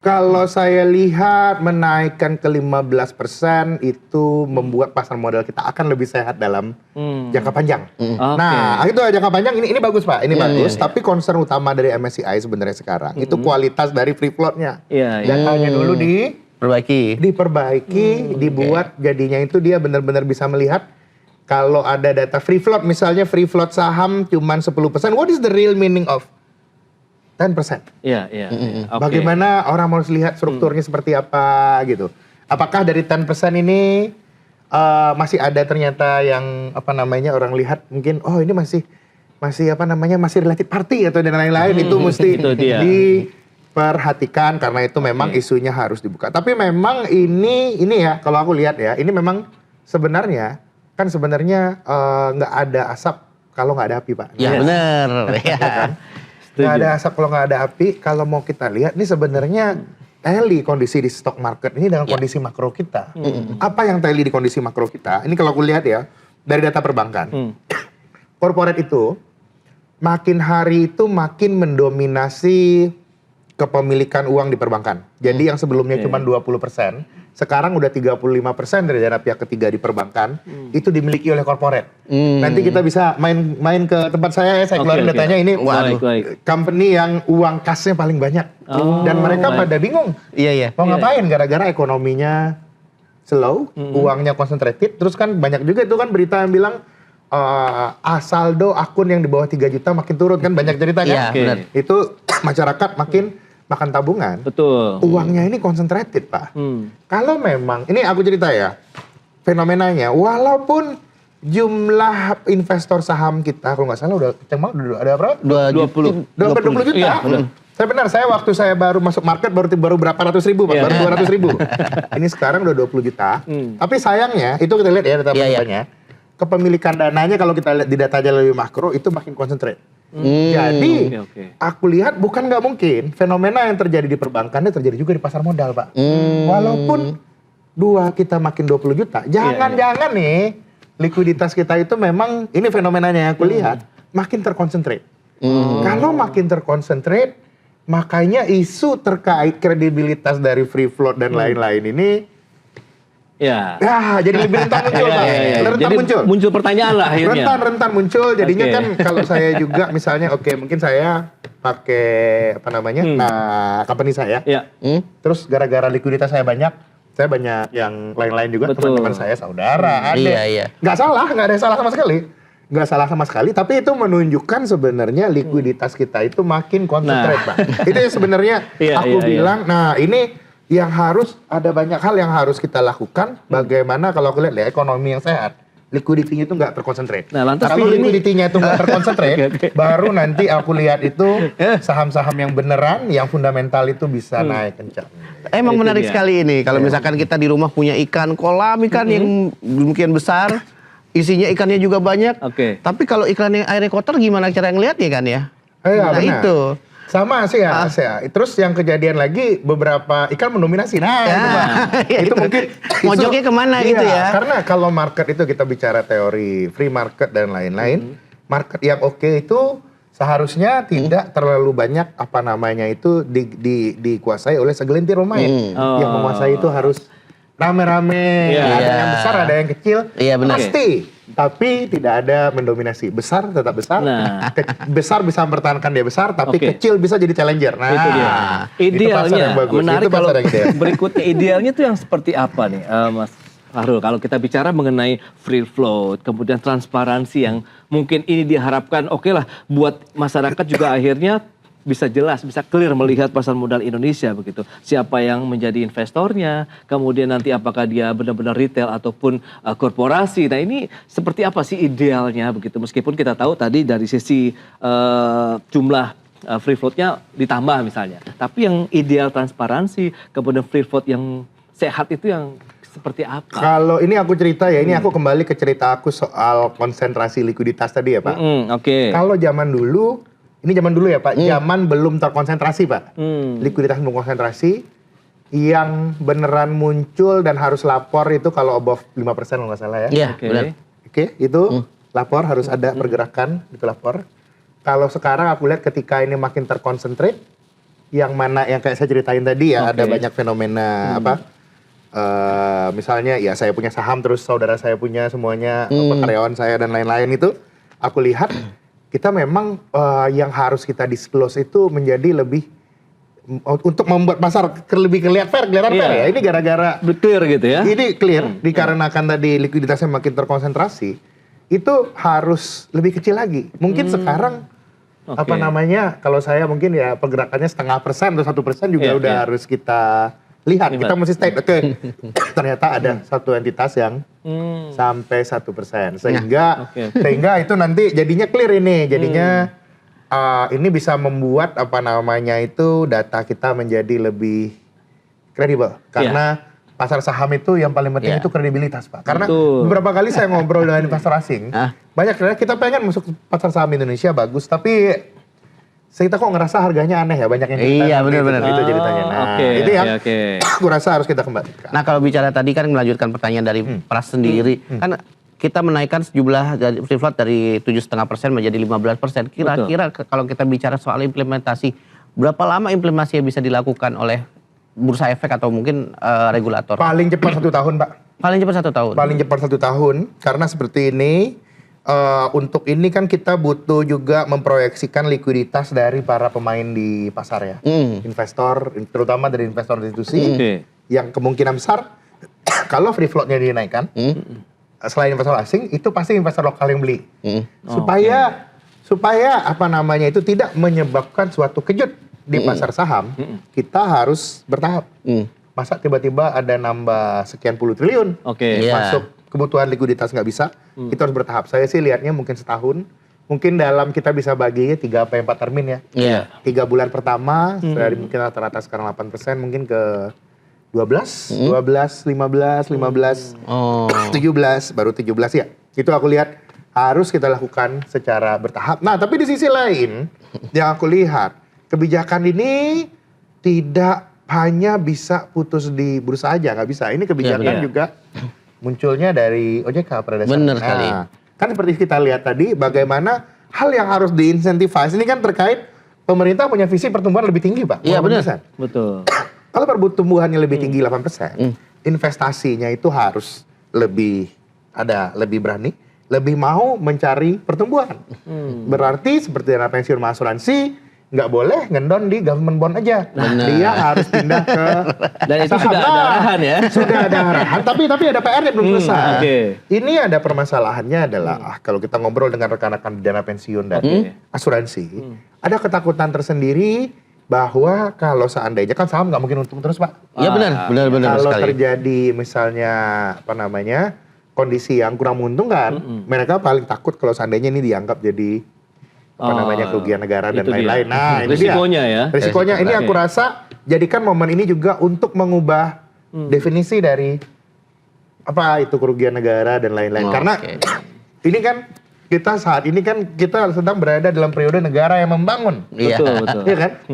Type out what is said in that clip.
Kalau saya lihat menaikkan ke 15% itu membuat pasar modal kita akan lebih sehat dalam jangka panjang. Nah, itu jangka panjang ini bagus Pak, ini bagus. Tapi concern utama dari MSCI sebenarnya sekarang itu kualitas dari free float-nya. Datanya dulu diperbaiki, dibuat jadinya itu dia benar-benar bisa melihat kalau ada data free float, misalnya free float saham cuman 10%, what is the real meaning of 10%. Bagaimana orang harus lihat strukturnya seperti apa gitu. Apakah dari 10% ini masih ada ternyata yang orang lihat mungkin ini masih related party atau dan lain-lain, itu mesti diperhatikan karena itu memang isunya harus dibuka. Tapi memang ini ya kalau aku lihat ya, ini memang sebenarnya nggak ada asap kalau nggak ada api Pak. Ya benar. Kan? Nggak ada asap kalau nggak ada api. Kalau mau kita lihat, ini sebenarnya tally kondisi di stock market ini dengan kondisi makro kita. Apa yang tally di kondisi makro kita? Ini kalau aku lihat ya, dari data perbankan. Corporate itu, makin hari itu makin mendominasi kepemilikan uang di perbankan. Jadi yang sebelumnya cuma 20%, sekarang udah 35% dari dana pihak ketiga di perbankan, itu dimiliki oleh corporate. Nanti kita bisa main ke tempat saya keluarin datanya ini. Company yang uang kasnya paling banyak. Dan mereka pada bingung. Mau ngapain gara-gara ekonominya slow, uangnya concentrated. Terus kan banyak juga itu kan berita yang bilang saldo akun yang di bawah 3 juta makin turun kan, banyak cerita kan. Itu masyarakat makin makan tabungan. Betul. Uangnya ini concentrated Pak. Kalau memang, ini aku cerita ya, fenomenanya, walaupun jumlah investor saham kita, kalau nggak salah udah ada berapa? 20 juta. Iya, saya waktu saya baru masuk market baru berapa ratus ribu Pak, baru 200 ribu. Ini sekarang udah 20 juta. Tapi sayangnya, itu kita lihat ya data datanya, kepemilikan dananya kalau kita lihat di data aja lebih makro, itu makin concentrate. Jadi aku lihat bukan nggak mungkin fenomena yang terjadi di perbankannya terjadi juga di pasar modal Pak. Walaupun kita makin 20 juta, jangan-jangan nih likuiditas kita itu memang ini fenomenanya yang aku lihat makin terkonsentrate. Kalau makin terkonsentrate, makanya isu terkait kredibilitas dari free float dan lain-lain ini jadi lebih rentan muncul Pak. Jadi muncul pertanyaan lah akhirnya. Rentan muncul, jadinya kan kalau saya juga misalnya mungkin saya pakai company saya. Terus gara-gara likuiditas saya banyak yang lain-lain juga, teman-teman saya, saudara, adik. Nggak ada yang salah sama sekali. Nggak salah sama sekali, tapi itu menunjukkan sebenarnya likuiditas kita itu makin concentrate Pak. Itu yang sebenarnya aku bilang, ini yang harus ada banyak hal yang harus kita lakukan. Bagaimana kalau aku lihat ya ekonomi yang sehat, liquidity-nya itu nggak terkonsentrate. Nah, lantas kalau liquidity-nya itu nggak terkonsentrate, baru nanti aku lihat itu saham-saham yang beneran, yang fundamental itu bisa naik kencang. Emang menarik sekali ini. Kalau misalkan kita di rumah punya kolam ikan yang mungkin besar, isinya ikannya juga banyak. Tapi kalau ikan yang airnya kotor, gimana cara ngeliatnya kan ya? Nah benar. Itu. Sama sih ya. Terus yang kejadian lagi beberapa ikan mendominasi. Itu mungkin mojoknya kemana gitu ya? Karena kalau market itu kita bicara teori free market dan lain-lain, market yang oke itu seharusnya tidak terlalu banyak itu dikuasai oleh segelintir pemain. Yang menguasai itu harus rame-rame, ada yang besar, ada yang kecil, pasti. Tapi tidak ada mendominasi. Besar tetap besar, besar bisa mempertahankan dia besar, tapi kecil bisa jadi challenger. Nah, itu dia. Idealnya, menarik kalau berikutnya idealnya itu yang seperti apa nih Mas Fahrul? Kalau kita bicara mengenai free float, kemudian transparansi yang mungkin ini diharapkan lah buat masyarakat juga akhirnya bisa jelas, bisa clear melihat pasar modal Indonesia begitu. Siapa yang menjadi investornya, kemudian nanti apakah dia benar-benar retail ataupun korporasi. Nah ini seperti apa sih idealnya begitu? Meskipun kita tahu tadi dari sisi jumlah free float-nya ditambah misalnya. Tapi yang ideal transparansi, kemudian free float yang sehat itu yang seperti apa? Kalau ini aku cerita ya, ini aku kembali ke cerita aku soal konsentrasi likuiditas tadi ya Pak. Kalau zaman dulu ya Pak, zaman belum terkonsentrasi Pak. Likuiditas belum konsentrasi, yang beneran muncul dan harus lapor itu kalau above 5% kalau nggak salah ya. Iya, benar. Itu lapor, harus ada pergerakan, itu lapor. Kalau sekarang aku lihat ketika ini makin terkonsentrate, yang mana yang kayak saya ceritain tadi ya, ada banyak fenomena misalnya ya saya punya saham terus saudara saya punya semuanya, karyawan saya dan lain-lain itu, aku lihat kita memang yang harus kita disclose itu menjadi lebih untuk membuat pasar lebih kelihatan fair ya. Ini gara-gara clear gitu ya. Ini clear dikarenakan tadi likuiditasnya makin terkonsentrasi, itu harus lebih kecil lagi. Mungkin sekarang kalau saya mungkin ya pergerakannya 0,5% atau 1% juga udah harus kita lihat. Kita mesti state ternyata ada satu entitas yang sampai 1%, sehingga itu nanti jadinya clear ini, jadinya ini bisa membuat data kita menjadi lebih kredibel karena pasar saham itu yang paling penting itu kredibilitas, Pak. Karena beberapa kali saya ngobrol dengan investor asing, banyak kita pengen masuk pasar saham Indonesia bagus, tapi kita kok ngerasa harganya aneh ya, banyak yang kita benar-benar itu ceritanya. Nah, itu yang aku rasa harus kita kembalikan. Nah, kalau bicara tadi kan melanjutkan pertanyaan dari Pras sendiri, kan kita menaikkan sejumlah dari free float dari 7,5% menjadi 15%. Kira-kira kalau kita bicara soal implementasi, berapa lama implementasi yang bisa dilakukan oleh bursa efek atau mungkin regulator? Paling cepat 1 tahun, Pak. Paling cepat 1 tahun? Paling cepat 1 tahun, karena seperti ini, untuk ini kan kita butuh juga memproyeksikan likuiditas dari para pemain di pasar ya. Investor, terutama dari investor institusi, yang kemungkinan besar, kalau free float-nya dinaikkan, selain investor asing, itu pasti investor lokal yang beli. Supaya itu tidak menyebabkan suatu kejut di pasar saham, kita harus bertahap. Masa tiba-tiba ada nambah sekian puluh triliun masuk kebutuhan likuiditas nggak bisa, kita harus bertahap. Saya sih lihatnya mungkin setahun, mungkin dalam kita bisa bagi 3-4 termin ya. 3 bulan pertama, dari mungkin rata-rata sekarang 8%, mungkin ke 12, 15, 17, baru 17 ya. Itu aku lihat harus kita lakukan secara bertahap. Nah, tapi di sisi lain yang aku lihat, kebijakan ini tidak hanya bisa putus di bursa aja, nggak bisa. Ini kebijakan juga munculnya dari OJK pada dasarnya. Benar sekali. Kan seperti kita lihat tadi, bagaimana hal yang harus diinsentifasi ini kan terkait pemerintah punya visi pertumbuhan lebih tinggi, Pak. Iya benar. Betul. Kalau pertumbuhannya lebih tinggi 8%, investasinya itu harus lebih berani, lebih mau mencari pertumbuhan. Berarti seperti dana pensiun sama asuransi, nggak boleh ngendon di government bond aja. Dia harus pindah ke dan itu sudah ada arahan ya. Sudah ada arahan, tapi ada PR-nya belum selesai. Ini ada permasalahannya adalah kalau kita ngobrol dengan rekan-rekan di dana pensiun dan asuransi, ada ketakutan tersendiri bahwa kalau seandainya kan saham nggak mungkin untung terus, Pak. Iya benar Kalau sekali. terjadi misalnya kondisi yang kurang menguntungkan, mereka paling takut kalau seandainya ini dianggap jadi kerugian negara dan lain-lain. Nah, ini risikonya ya. Risikonya ini aku rasa jadikan momen ini juga untuk mengubah definisi dari apa itu kerugian negara dan lain-lain. Karena ini kan kita saat ini kan kita sedang berada dalam periode negara yang membangun. Betul. Iya kan?